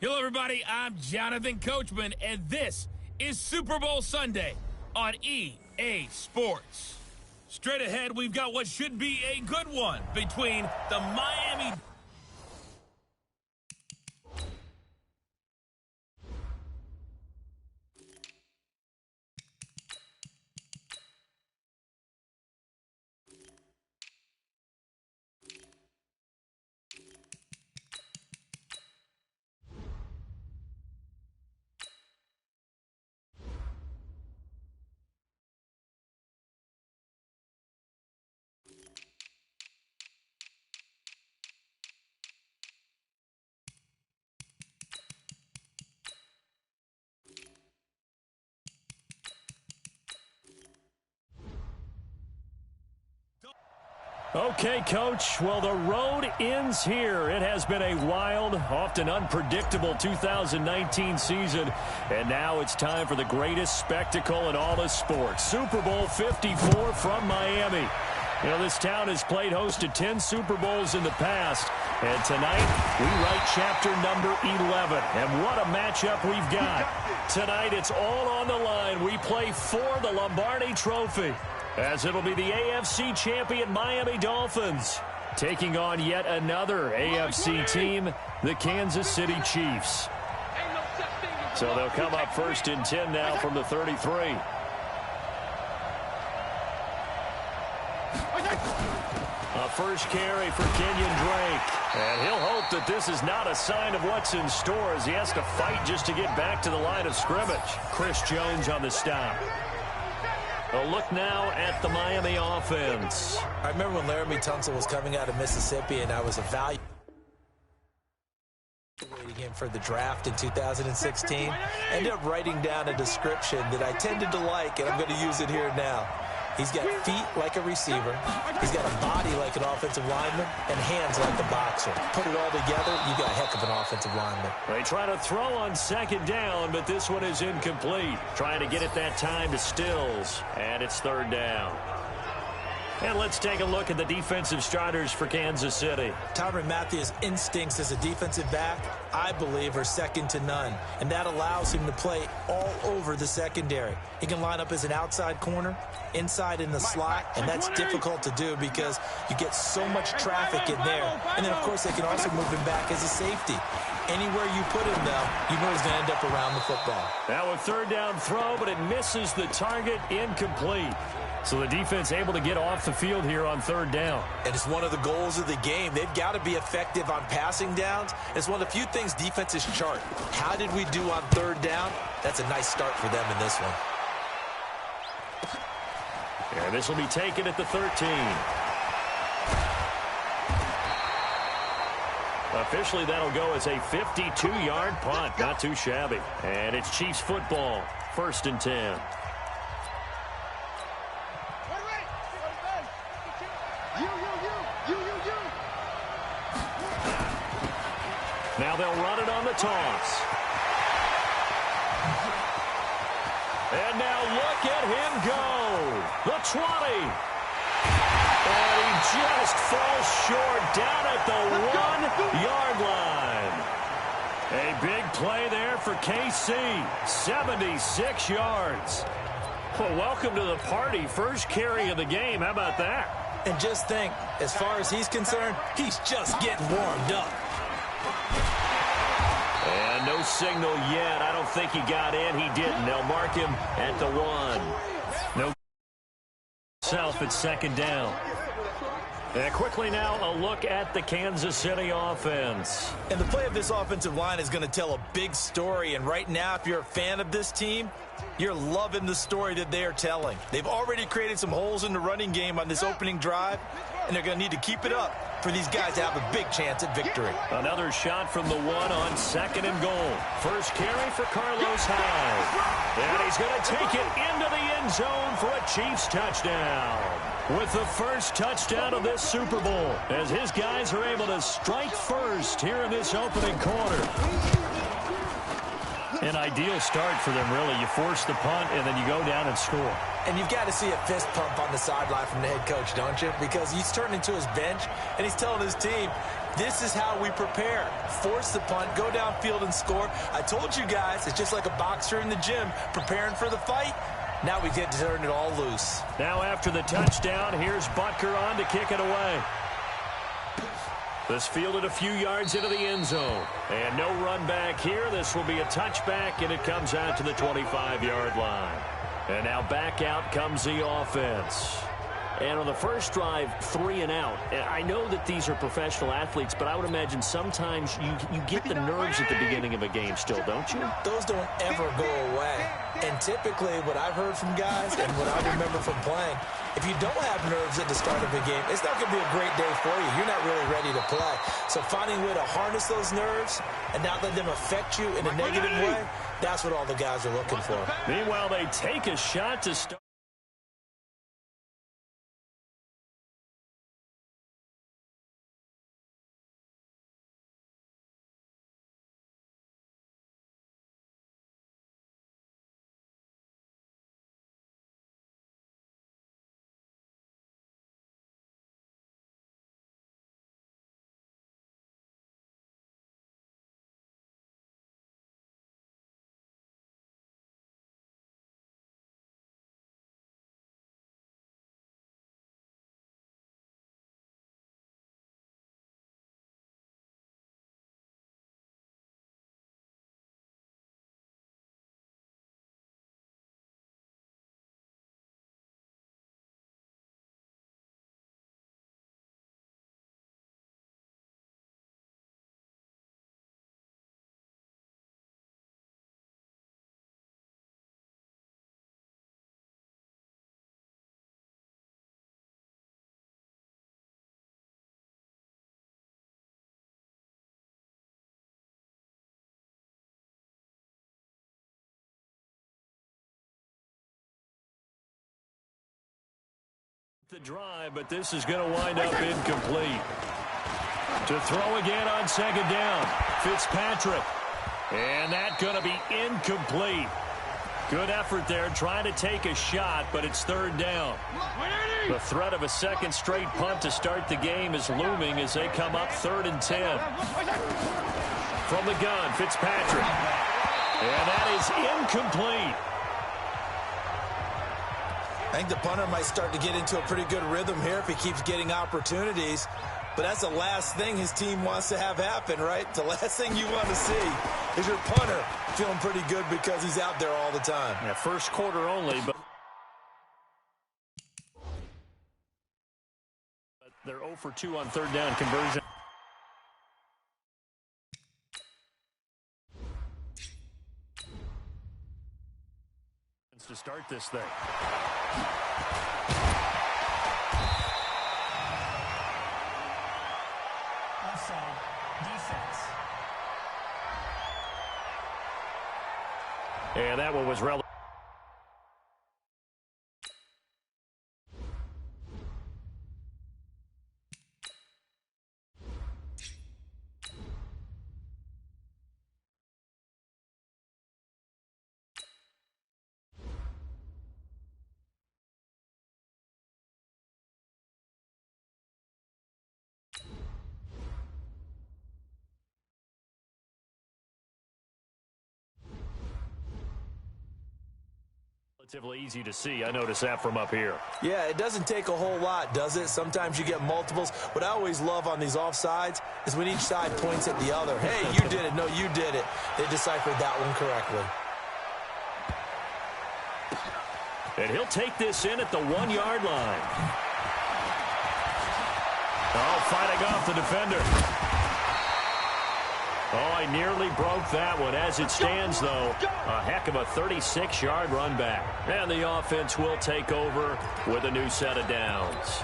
Hello, everybody. I'm Jonathan Coachman, and this is Super Bowl Sunday on EA Sports. Straight ahead, we've got what should be a good one between the Miami... Okay, Coach. Well, the road ends here. It has been a wild, often unpredictable 2019 season, and now it's time for the greatest spectacle in all of sports. Super Bowl 54 from Miami. You know, this town has played host to 10 Super Bowls in the past, and tonight we write chapter number 11. And what a matchup we've got. Tonight it's all on the line. We play for the Lombardi Trophy, as it'll be the AFC champion Miami Dolphins taking on yet another AFC team, the Kansas City Chiefs. So they'll come up first and 10 now from the 33. A first carry for Kenyon Drake. And he'll hope that this is not a sign of what's in store, as he has to fight just to get back to the line of scrimmage. Chris Jones on the stop. A look now at the Miami offense. I remember when Laramie Tunsil was coming out of Mississippi, and I was evaluating him for the draft in 2016. I ended up writing down a description that I tended to like, and I'm going to use it here now. He's got feet like a receiver. He's got a body like an offensive lineman and hands like a boxer. Put it all together, you got a heck of an offensive lineman. They try to throw on second down, but this one is incomplete. Trying to get it that time to Stills, and it's third down. And let's take a look at the defensive starters for Kansas City. Tyrann Mathieu's instincts as a defensive back, I believe, are second to none. And that allows him to play all over the secondary. He can line up as an outside corner, inside in the slot, and that's difficult to do because you get so much traffic in there. And then, of course, they can also move him back as a safety. Anywhere you put him, though, you know he's going to end up around the football. Now a third down throw, but it misses the target, incomplete. So the defense able to get off the field here on third down. And it's one of the goals of the game. They've got to be effective on passing downs. It's one of the few things defenses chart. How did we do on third down? That's a nice start for them in this one. And this will be taken at the 13. Officially, that'll go as a 52-yard punt. Not too shabby. And it's Chiefs football. First and 10. Now they'll run it on the toss. And now look at him go. The 20. And he just falls short down at the 1-yard line. A big play there for KC. 76 yards. Well, welcome to the party. First carry of the game. How about that? And just think, as far as he's concerned, he's just getting warmed up. And no signal yet. I don't think he got in. He didn't. They'll mark him at the 1. No self at second down. And quickly now, a look at the Kansas City offense. And the play of this offensive line is going to tell a big story. And right now, if you're a fan of this team, you're loving the story that they are telling. They've already created some holes in the running game on this opening drive, and they're going to need to keep it up for these guys to have a big chance at victory. Another shot from the 1 on second and goal. First carry for Carlos Hyde. And he's going to take it into the end zone for a Chiefs touchdown. With the first touchdown of this Super Bowl, as his guys are able to strike first here in this opening quarter. An ideal start for them, really. You force the punt, and then you go down and score. And you've got to see a fist pump on the sideline from the head coach, don't you? Because he's turned into his bench, and he's telling his team, this is how we prepare. Force the punt, go downfield and score. I told you guys, it's just like a boxer in the gym preparing for the fight. Now we get to turn it all loose. Now after the touchdown, here's Butker on to kick it away. This fielded a few yards into the end zone. And no run back here. This will be a touchback, and it comes out to the 25-yard line. And now back out comes the offense. And on the first drive, 3 and out. I know that these are professional athletes, but I would imagine sometimes you get the nerves at the beginning of a game still, don't you? Those don't ever go away. And typically what I've heard from guys and what I remember from playing, if you don't have nerves at the start of a game, it's not going to be a great day for you. You're not really ready to play. So finding a way to harness those nerves and not let them affect you in a negative way, that's what all the guys are looking for. Meanwhile, they take a shot to start. The drive, but this is going to wind up incomplete. To throw again on second down, Fitzpatrick. And that's going to be incomplete. Good effort there, trying to take a shot, but it's third down. The threat of a second straight punt to start the game is looming as they come up 3rd and 10. From the gun, Fitzpatrick. And that is incomplete. I think the punter might start to get into a pretty good rhythm here if he keeps getting opportunities. But that's the last thing his team wants to have happen, right? The last thing you want to see is your punter feeling pretty good because he's out there all the time. Yeah, first quarter only, but they're 0 for 2 on third down conversion. To start this thing. Offside, defense. And that one was relevant. Relatively easy to see. I notice that from up here. Yeah, it doesn't take a whole lot, does it? Sometimes you get multiples. What I always love on these offsides is when each side points at the other. Hey, you did it. No, you did it. They deciphered that one correctly. And he'll take this in at the 1-yard line. Oh, fighting off the defender. Oh, I nearly broke that one. As it stands, though, a heck of a 36-yard run back. And the offense will take over with a new set of downs.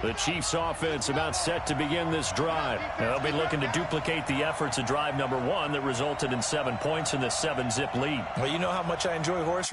The Chiefs' offense about set to begin this drive. They'll be looking to duplicate the efforts of drive number 1 that resulted in 7 points in the 7-zip lead. Well, you know how much I enjoy horse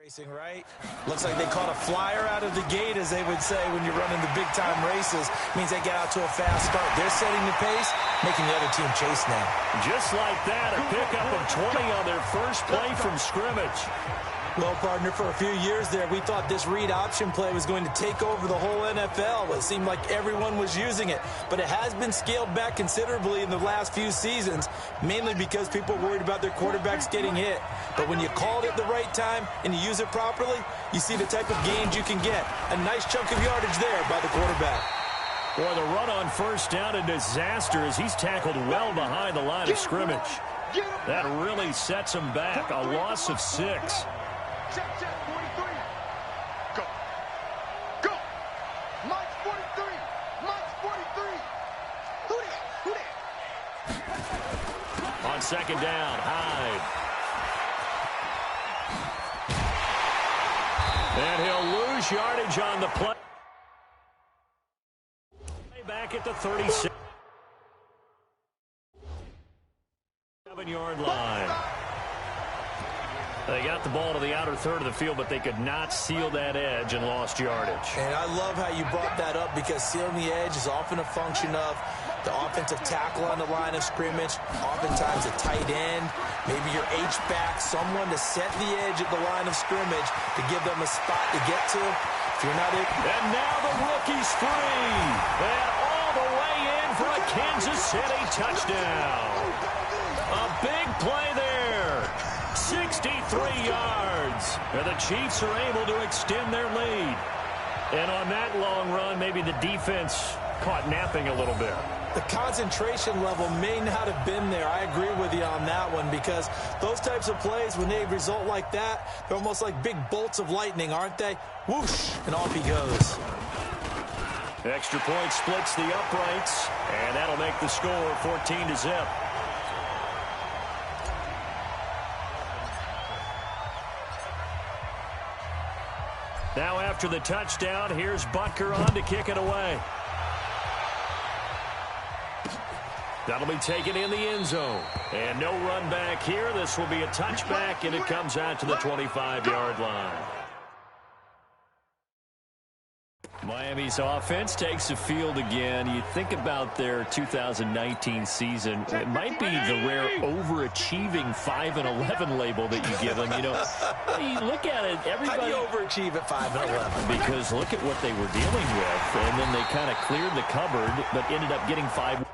Racing, right? Looks like they caught a flyer out of the gate, as they would say when you're running the big-time races. Means they get out to a fast start. They're setting the pace, making the other team chase now. Just like that, a pickup of 20 on their first play from scrimmage. Well, partner, for a few years there, we thought this read option play was going to take over the whole NFL. It seemed like everyone was using it, but it has been scaled back considerably in the last few seasons, mainly because people are worried about their quarterbacks getting hit. But when you call it at the right time and you use it properly, you see the type of gains you can get. A nice chunk of yardage there by the quarterback. Boy, the run on first down, a disaster as he's tackled well behind the line of scrimmage. That really sets him back, a loss of 6. Check, 43. Go. Go. Mike's 43. Mike's 43. Who that? On second down, Hyde. And he'll lose yardage on the play. Back at the 36. 7-yard line. They got the ball to the outer third of the field, but they could not seal that edge and lost yardage. And I love how you brought that up, because sealing the edge is often a function of the offensive tackle on the line of scrimmage, oftentimes a tight end, maybe your H-back, someone to set the edge at the line of scrimmage to give them a spot to get to. If you're not in. And now the rookie's free. And all the way in for a Kansas City touchdown. A big play there. 63 yards. And the Chiefs are able to extend their lead. And on that long run, maybe the defense caught napping a little bit. The concentration level may not have been there. I agree with you on that one, because those types of plays, when they result like that, they're almost like big bolts of lightning, aren't they? Whoosh, and off he goes. Extra point splits the uprights, and that'll make the score 14-0. Now after the touchdown, here's Butker on to kick it away. That'll be taken in the end zone. And no run back here. This will be a touchback, and it comes out to the 25-yard line. Miami's offense takes the field again. You think about their 2019 season, it might be the rare overachieving 5-11 label that you give them. You know, you look at it, everybody. How do you overachieve at 5-11? Because look at what they were dealing with, and then they kind of cleared the cupboard, but ended up getting 5.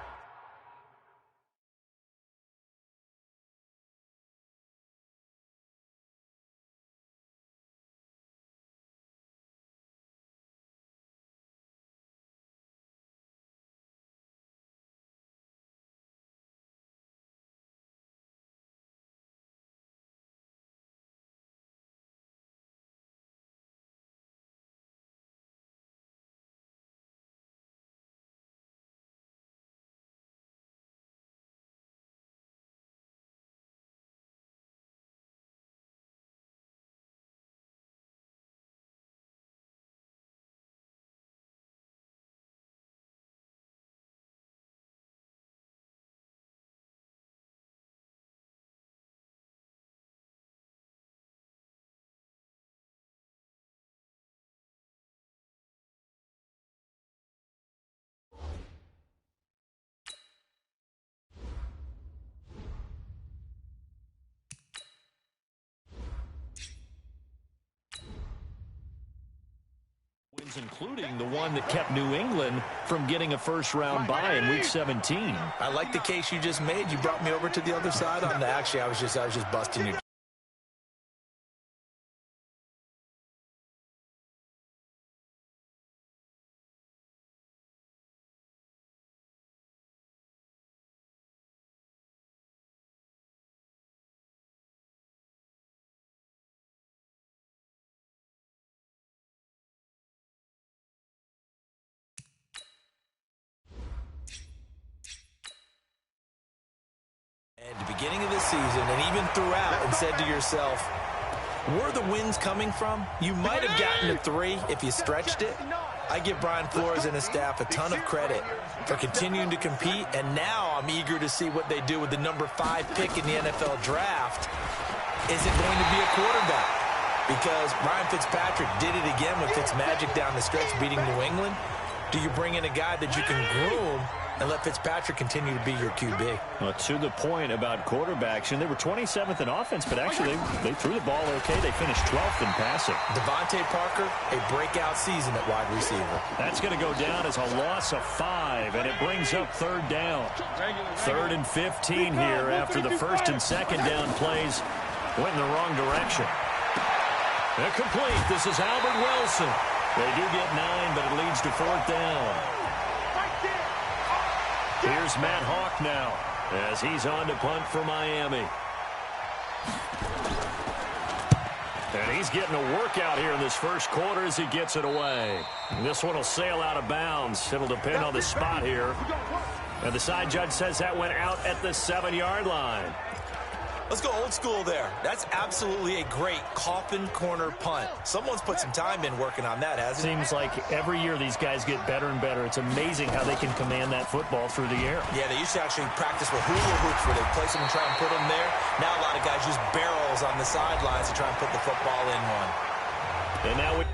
Including the one that kept New England from getting a first-round bye in Week 17. I like the case you just made. You brought me over to the other side on that. Actually, I was just busting you. At the beginning of this season, and even throughout, and said to yourself, where are the wins coming from? You might have gotten to 3 if you stretched it. I give Brian Flores and his staff a ton of credit for continuing to compete, and now I'm eager to see what they do with the number 5 pick in the NFL draft. Is it going to be a quarterback? because Ryan Fitzpatrick did it again with Fitzmagic down the stretch beating New England. Do you bring in a guy that you can groom and let Fitzpatrick continue to be your QB? Well, to the point about quarterbacks, and they were 27th in offense, but actually they threw the ball okay. They finished 12th in passing. Devontae Parker, a breakout season at wide receiver. That's going to go down as a loss of 5, and it brings up third down. 3rd and 15 here after the first and second down plays went in the wrong direction. Incomplete. This is Albert Wilson. They do get 9, but it leads to 4th down. Here's Matt Hawk now as he's on to punt for Miami. And he's getting a workout here in this first quarter as he gets it away. And this one will sail out of bounds. It'll depend on the spot here. And the side judge says that went out at the 7-yard line. Let's go old school there. That's absolutely a great coffin corner punt. Someone's put some time in working on that, hasn't it? Seems like every year these guys get better and better. It's amazing how they can command that football through the air. Yeah, they used to actually practice with hula hoops where they place them and try and put them there. Now a lot of guys use barrels on the sidelines to try and put the football in one. And now we...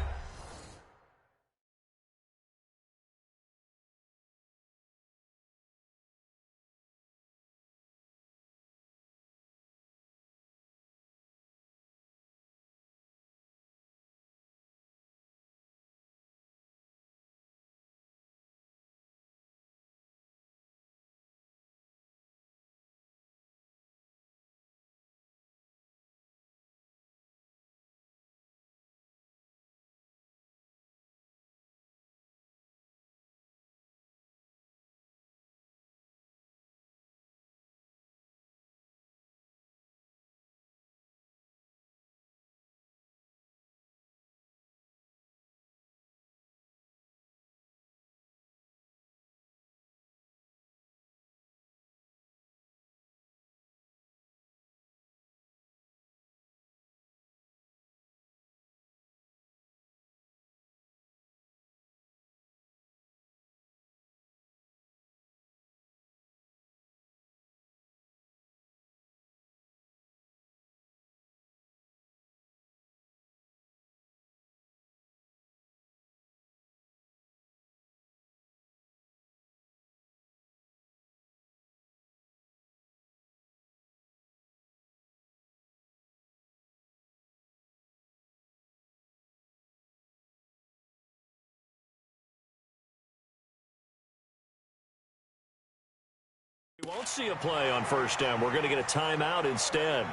We won't see a play on first down. We're going to get a timeout instead.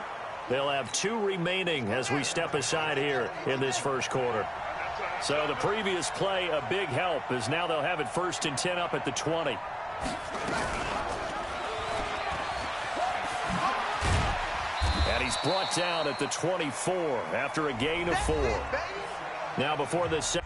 They'll have 2 remaining as we step aside here in this first quarter. So the previous play, a big help, as now they'll have it 1st and 10 up at the 20. And he's brought down at the 24 after a gain of 4. Now before this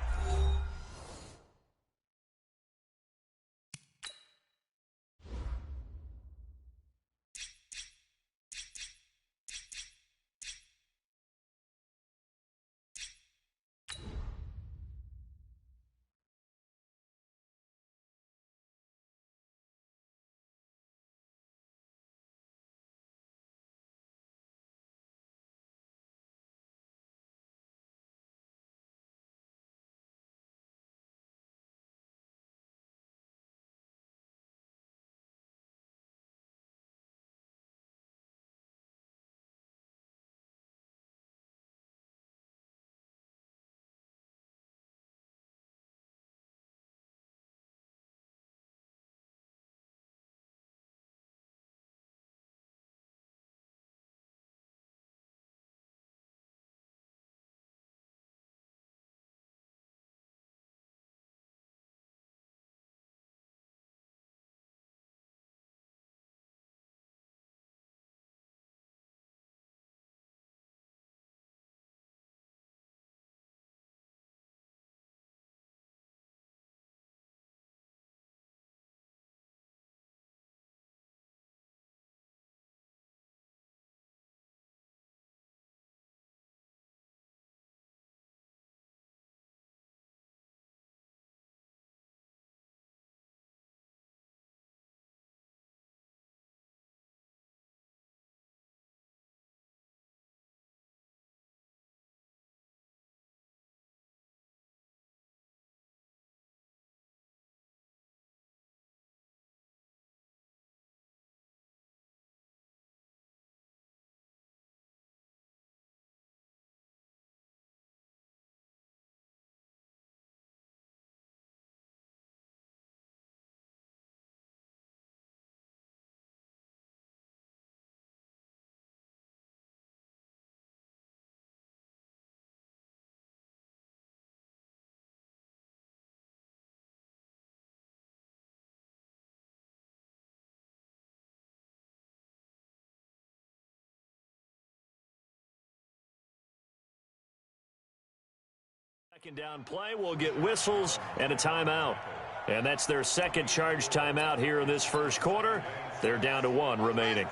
Second down play will get whistles and a timeout. And that's their second charge timeout here in this first quarter. They're down to 1 remaining.